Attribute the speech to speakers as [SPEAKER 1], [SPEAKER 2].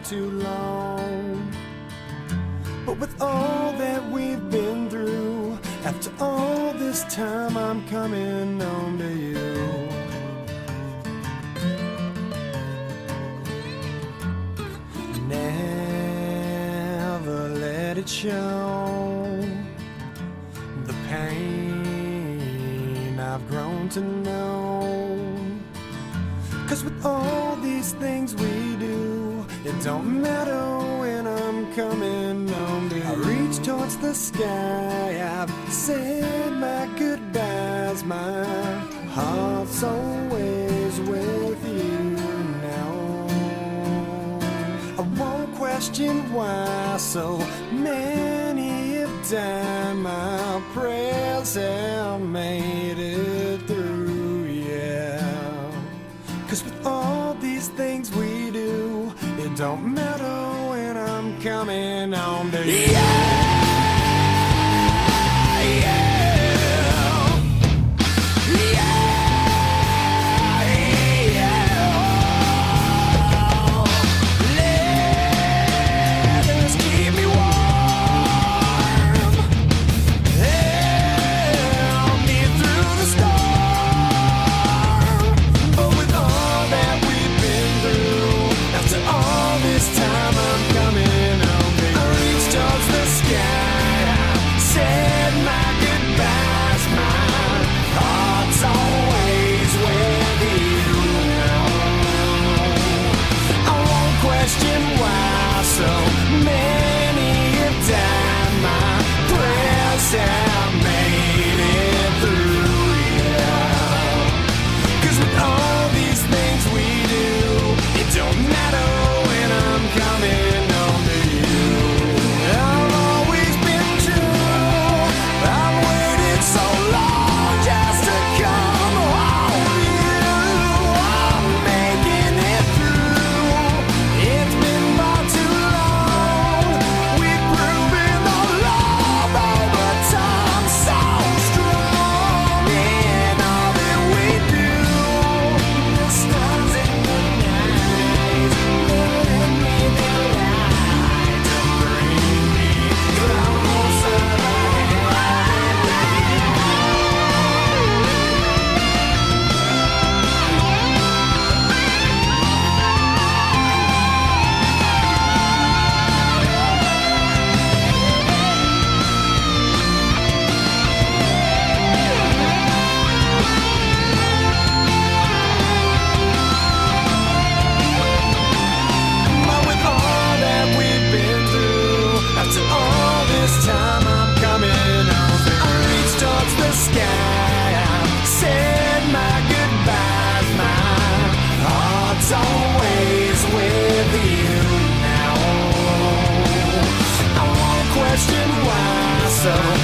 [SPEAKER 1] too long. But with all that we've been through, after all this time, I'm coming home to you. Never let it show the pain I've grown to know. 'Cause with all these things we do, it don't matter when I'm coming home to you. I reach towards the sky, I've said my goodbyes. My heart's always with you now. I won't question why so many have died. My prayers have made it through, yeah. 'Cause with all these things we do, it don't matter when I'm coming home to you. So